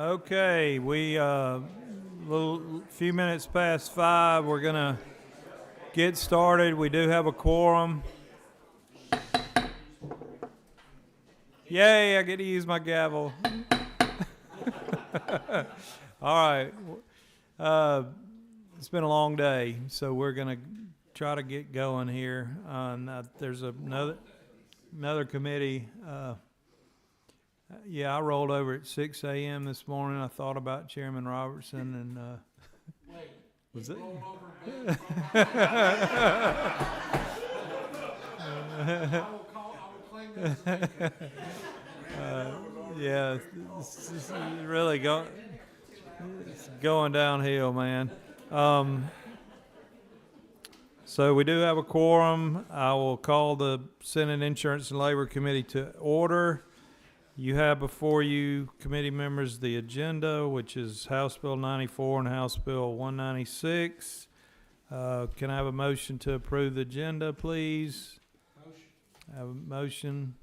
Okay, we few minutes past 5. We're gonna get started. We do have a quorum. Yay! I get to use my gavel. All right. It's been a long day, so we're gonna try to get going here. There's another committee. Yeah, I rolled over at 6 a.m. this morning. I thought about Chairman Robertson and was it? Yeah, it's really it's going downhill, man. So we do have a quorum. I will call the Senate Insurance and Labor Committee to order. You have before you, committee members, the agenda, which is House Bill 94 and House Bill 196. Can I have a motion to approve the agenda, please? Motion. I have a motion.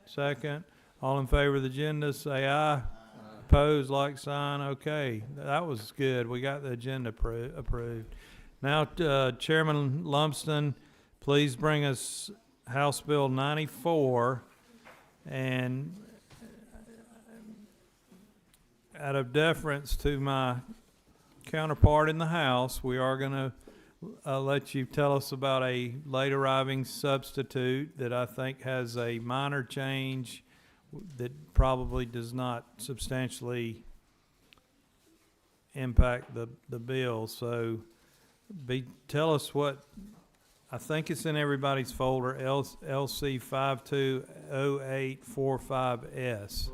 Second. All in favor of the agenda, say aye. Opposed, like sign. Okay, that was good. We got the agenda approved. Now, Chairman Lumsden, please bring us House Bill 94. And out of deference to my counterpart in the House, we are going to let you tell us about a late arriving substitute that I think has a minor change that probably does not substantially impact the bill. So tell us what, I think it's in everybody's folder, LC 520845S.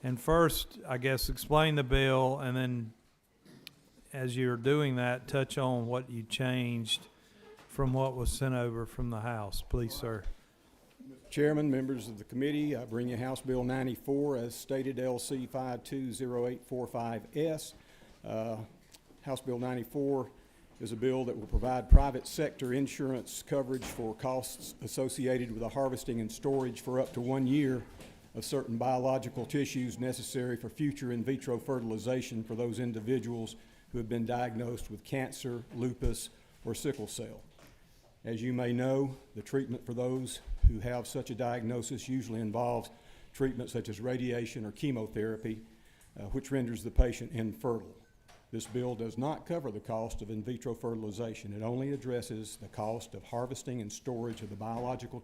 And first, I guess, explain the bill, and then as you're doing that, touch on what you changed from what was sent over from the House. Please, sir. Mr. Chairman, members of the committee, I bring you House Bill 94, as stated, LC 520845S. House Bill 94 is a bill that will provide private sector insurance coverage for costs associated with the harvesting and storage for up to 1 year of certain biological tissues necessary for future in vitro fertilization for those individuals who have been diagnosed with cancer, lupus, or sickle cell. As you may know, the treatment for those who have such a diagnosis usually involves treatment such as radiation or chemotherapy, which renders the patient infertile. This bill does not cover the cost of in vitro fertilization. It only addresses the cost of harvesting and storage of the biological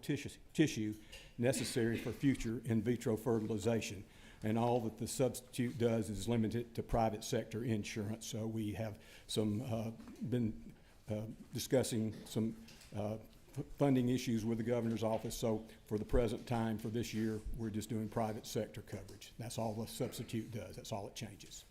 tissue necessary for future in vitro fertilization. And all that the substitute does is limit it to private sector insurance. So we have been discussing some funding issues with the governor's office. So for the present time, for this year, we're just doing private sector coverage. That's all the substitute does. That's all it changes.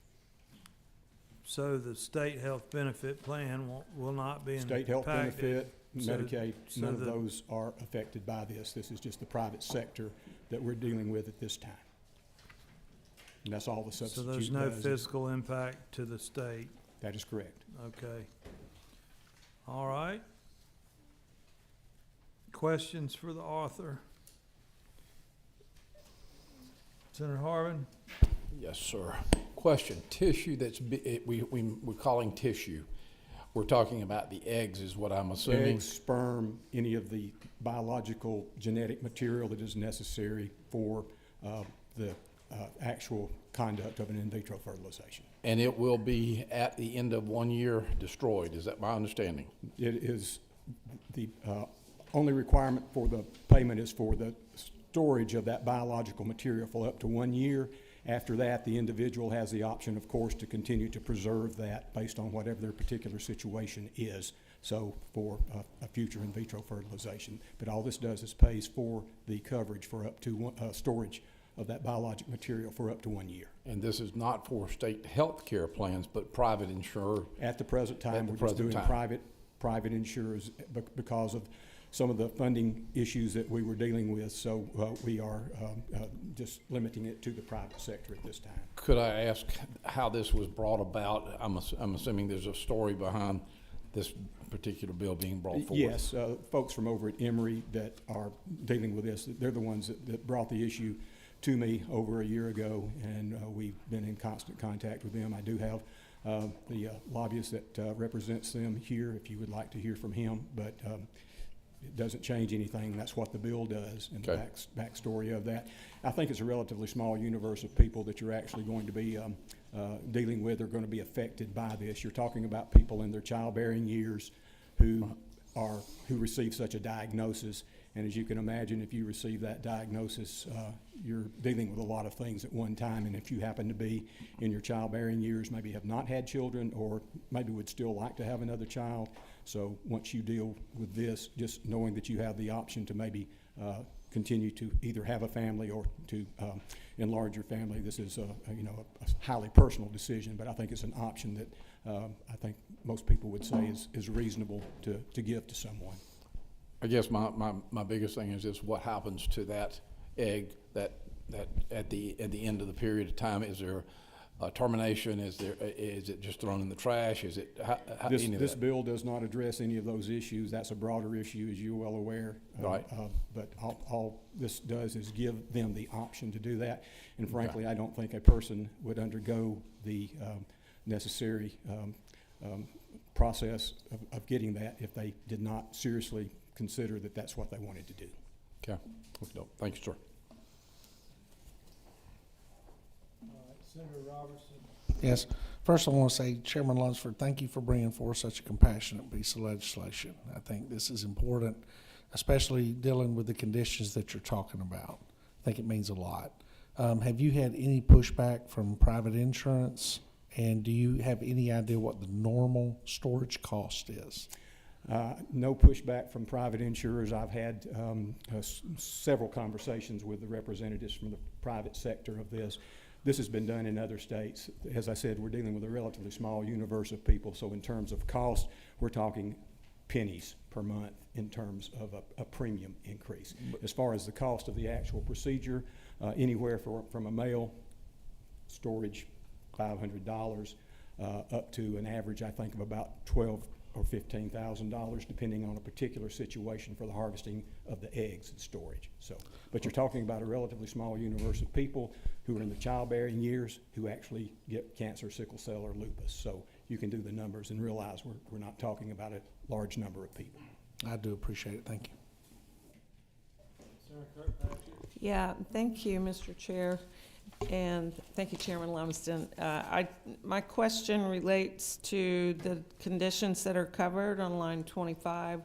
So the state health benefit plan will not be impacted. State health benefit, Medicaid, so none of those are affected by this. This is just the private sector that we're dealing with at this time. And that's all the substitute does. So there's no fiscal impact to the state? That is correct. Okay. All right. Questions for the author? Senator Harvin? Yes, sir. Question: tissue we're calling tissue. We're talking about the eggs, is what I'm assuming. Eggs, sperm, any of the biological genetic material that is necessary for the actual conduct of an in vitro fertilization. And it will be at the end of 1 year destroyed. Is that my understanding? It is the only requirement for the payment is for the storage of that biological material for up to 1 year. After that, the individual has the option, of course, to continue to preserve that based on whatever their particular situation is. So for a future in vitro fertilization. But all this does is pays for the coverage for up to storage of that biologic material for up to 1 year. And this is not for state health care plans, but private insurer. At the present time, we're just doing private insurers because of some of the funding issues that we were dealing with, so we are just limiting it to the private sector at this time. Could I ask how this was brought about? I'm assuming there's a story behind this particular bill being brought forward. Yes, folks from over at Emory that are dealing with this, they're the ones that brought the issue to me over a year ago, and we've been in constant contact with them. I do have the lobbyist that represents them here, if you would like to hear from him, but it doesn't change anything. That's what the bill does, and the Okay. backstory of that. I think it's a relatively small universe of people that you're actually going to be dealing with, are going to be affected by this. You're talking about people in their childbearing years who receive such a diagnosis. And as you can imagine, if you receive that diagnosis, you're dealing with a lot of things at one time. And if you happen to be in your childbearing years, maybe have not had children, or maybe would still like to have another child. So once you deal with this, just knowing that you have the option to maybe continue to either have a family or to enlarge your family, this is a highly personal decision, but I think it's an option that I think most people would say is reasonable to give to someone. I guess my biggest thing is just what happens to that egg that at the end of the period of time. Is there a termination? Is it just thrown in the trash? Is it any of This that? bill does not address any of those issues. That's a broader issue, as you're well aware. Right. But all this does is give them the option to do that. And frankly, I don't think a person would undergo the necessary process of getting that if they did not seriously consider that that's what they wanted to do. Okay. Thank you, sir. Senator Robertson. Yes. First, I want to say, Chairman Lunsford, thank you for bringing forth such a compassionate piece of legislation. I think this is important, especially dealing with the conditions that you're talking about. I think it means a lot. Have you had any pushback from private insurance? And do you have any idea what the normal storage cost is? No pushback from private insurers. I've had several conversations with the representatives from the private sector of this. This has been done in other states. As I said, we're dealing with a relatively small universe of people, so in terms of cost, we're talking pennies per month in terms of a premium increase. As far as the cost of the actual procedure, anywhere from a male storage, $500, up to an average, I think, of about $12,000 or $15,000, depending on a particular situation for the harvesting of the eggs and storage. So, but you're talking about a relatively small universe of people who are in the childbearing years who actually get cancer, sickle cell, or lupus. So you can do the numbers and realize we're not talking about a large number of people. I do appreciate it. Thank you. Senator Kirkpatrick. Yeah, thank you, Mr. Chair, and thank you, Chairman Lumsden. My question relates to the conditions that are covered on line 25,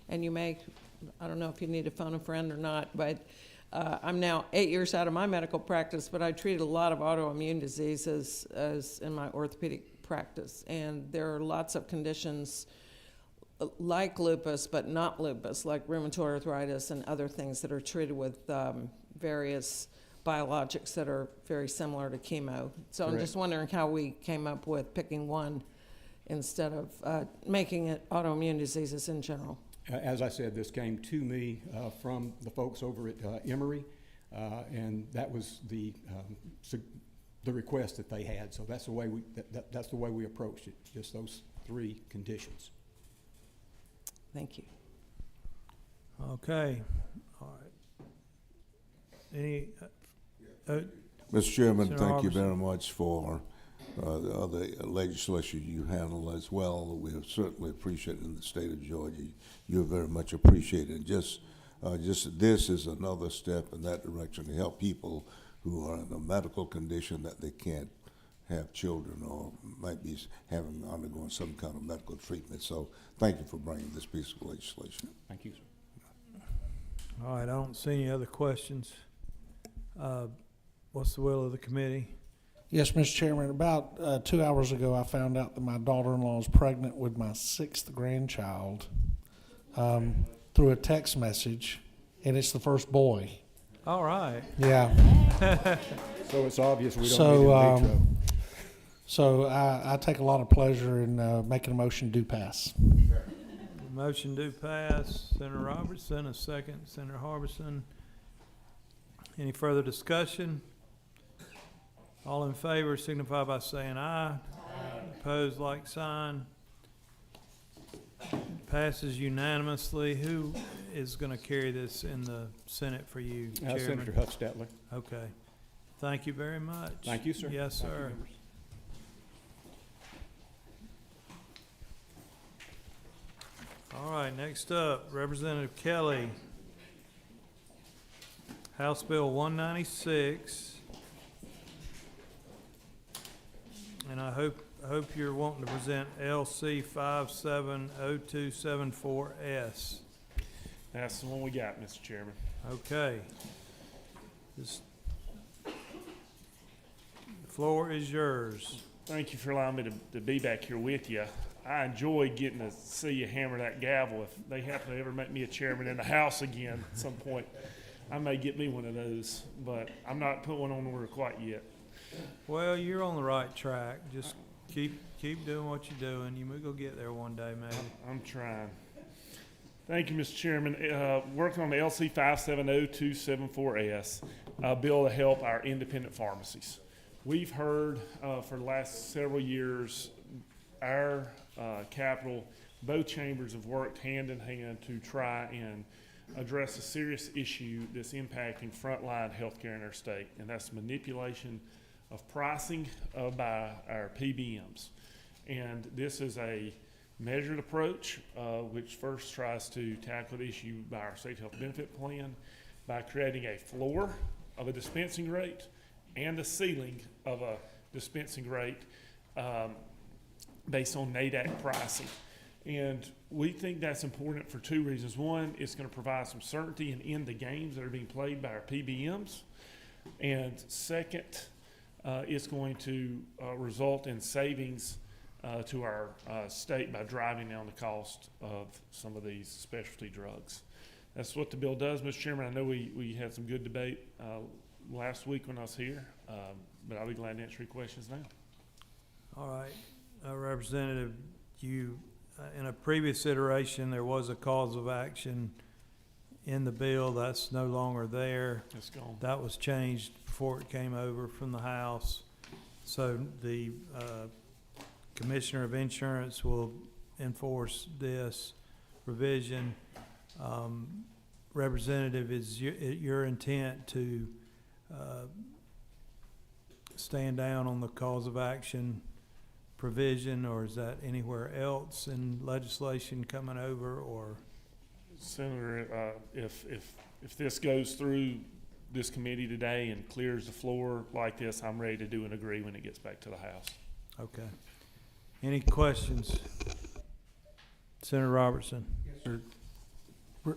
and you may, I don't know if you need to phone a friend or not, but I'm now 8 years out of my medical practice, but I treated a lot of autoimmune diseases as in my orthopedic practice, and there are lots of conditions like lupus, but not lupus, like rheumatoid arthritis and other things that are treated with various biologics that are very similar to chemo. So I'm Correct. just wondering how we came up with picking one instead of making it autoimmune diseases in general. As I said, this came to me from the folks over at Emory, and that was the request that they had. So that's the way that's the way we approached it. Just those three conditions. Thank you. Okay, all right. Any, Mr. Chairman, Senator thank you Harbison. very much for the other legislation you handle as well. We have certainly appreciated in the state of Georgia. You're very much appreciated. Just this is another step in that direction to help people who are in a medical condition that they can't have children or might be undergoing some kind of medical treatment. So thank you for bringing this piece of legislation. Thank you, sir. all right, I don't see any other questions. What's the will of the committee? Yes, Mr. Chairman, about 2 hours ago, I found out that my daughter-in-law is pregnant with my 6th grandchild through a text message, and it's the first boy. All right. Yeah. So it's obvious we don't So, need in vitro. So I take a lot of pleasure in making a motion to pass. Motion do pass. Senator Robertson, a second. Senator Harbison. Any further discussion? All in favor signify by saying aye. Aye. Opposed, like sign. Passes unanimously. Who is going to carry this in the Senate for you, Chairman? Senator Huffstetler. Okay. Thank you very much. Thank you, sir. Yes, Thank you, sir. members. All right, next up, Representative Kelly. House Bill 196. And I hope you're wanting to present LC 570274S. That's the one we got, Mr. Chairman. Okay. This- The floor is yours. Thank you for allowing me to be back here with you. I enjoy getting to see you hammer that gavel. If they happen to ever make me a chairman in the House again at some point, I may get me one of those, but I'm not putting one on order quite yet. Well, you're on the right track. Just keep doing what you're doing. You may go get there one day, maybe. I'm trying. Thank you, Mr. Chairman. Working on the LC 570274S, a bill to help our independent pharmacies. We've heard for the last several years, our Capitol, both chambers have worked hand in hand to try and address a serious issue that's impacting frontline healthcare in our state, and that's manipulation of pricing by our PBMs. And this is a measured approach, which first tries to tackle the issue by our state health benefit plan by creating a floor of a dispensing rate and a ceiling of a dispensing rate based on NADAC pricing. And we think that's important for two reasons. One, it's going to provide some certainty and end the games that are being played by our PBMs. And second, it's going to result in savings to our state by driving down the cost of some of these specialty drugs. That's what the bill does, Mr. Chairman. I know we had some good debate last week when I was here, but I'll be glad to answer your questions now. All right, Representative, you, in a previous iteration, there was a cause of action in the bill. That's no longer there. It's gone. That was changed before it came over from the House. So the Commissioner of Insurance will enforce this revision. Representative, is your intent to stand down on the cause of action provision, or is that anywhere else in legislation coming over, or? Senator, if this goes through this committee today and clears the floor like this, I'm ready to do and agree when it gets back to the House. Okay. Any questions? Senator Robertson?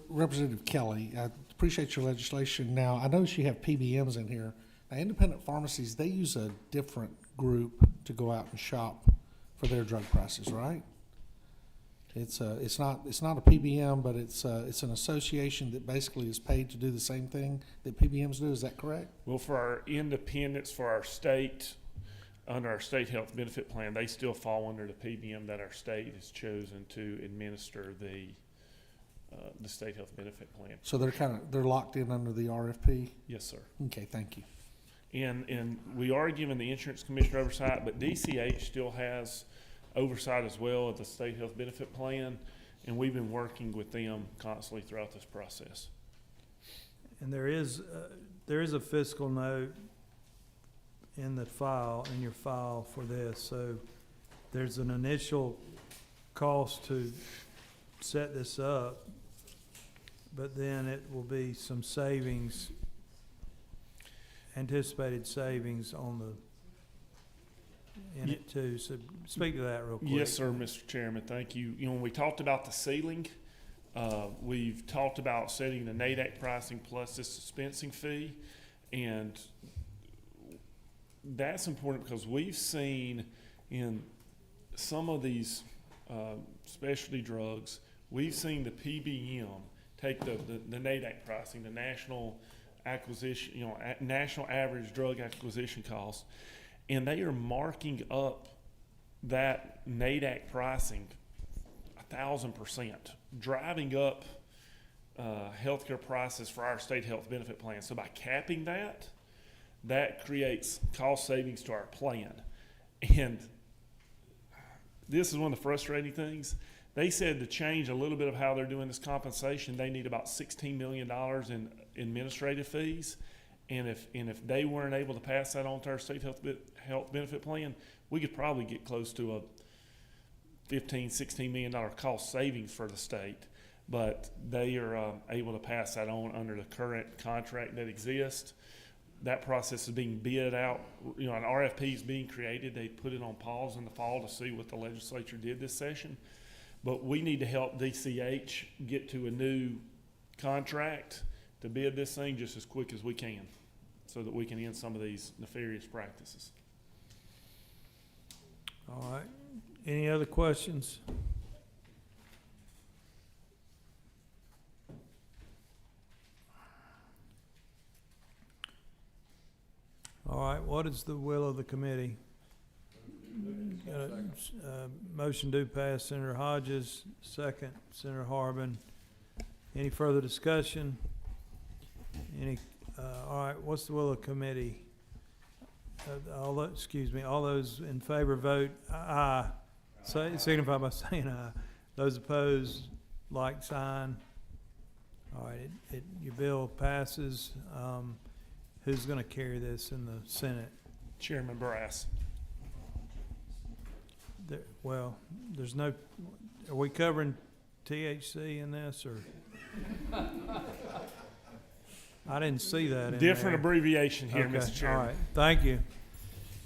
Representative Kelly, I appreciate your legislation. Now, I notice you have PBMs in here. Now, independent pharmacies, they use a different group to go out and shop for their drug prices, right? It's not a PBM, but it's an association that basically is paid to do the same thing that PBMs do. Is that correct? Well, for our independents, for our state, under our state health benefit plan, they still fall under the PBM that our state has chosen to administer the state health benefit plan. So they're locked in under the RFP? Yes, sir. Okay, thank you. And we are giving the insurance commissioner oversight, but DCH still has oversight as well of the state health benefit plan, and we've been working with them constantly throughout this process. And there is a fiscal note in your file for this. So there's an initial cost to set this up, but then it will be some savings, anticipated savings in it too. So speak to that real quick. Yes, sir, Mr. Chairman, thank you. You know, when we talked about the ceiling, we've talked about setting the NADAC pricing plus this dispensing fee, and that's important because we've seen in some of these specialty drugs, we've seen the PBM take the NADAC pricing, the national acquisition, national average drug acquisition cost, and they are marking up that NADAC pricing 1,000%, driving up healthcare prices for our state health benefit plan. So by capping that creates cost savings to our plan. And this is one of the frustrating things. They said to change a little bit of how they're doing this compensation, they need about $16 million in administrative fees. And if they weren't able to pass that on to our state health benefit plan, we could probably get close to a $15-16 million cost savings for the state. But they are able to pass that on under the current contract that exists. That process is being bid out. An RFP is being created. They put it on pause in the fall to see what the legislature did this session. But we need to help DCH get to a new contract to bid this thing just as quick as we can, so that we can end some of these nefarious practices. All right. Any other questions? All right, what is the will of the committee? Got a motion to pass, Senator Hodges, second, Senator Harbin. Any further discussion? All right, what's the will of the committee? All those in favor vote aye. Signify by saying aye. Those opposed, like sign. All right, your bill passes. Who's gonna carry this in the Senate? Chairman Brass. There's no, are we covering THC in this, or? I didn't see that in Different there. abbreviation here, Okay, Mr. Chairman. all right, thank you.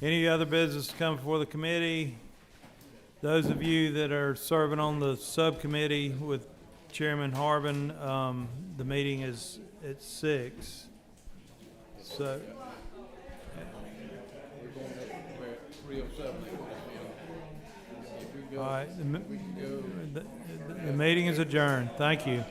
Any other business to come before the committee? Those of you that are serving on the subcommittee with Chairman Harbin, the meeting is at 6. So, all right, the meeting is adjourned. Thank you.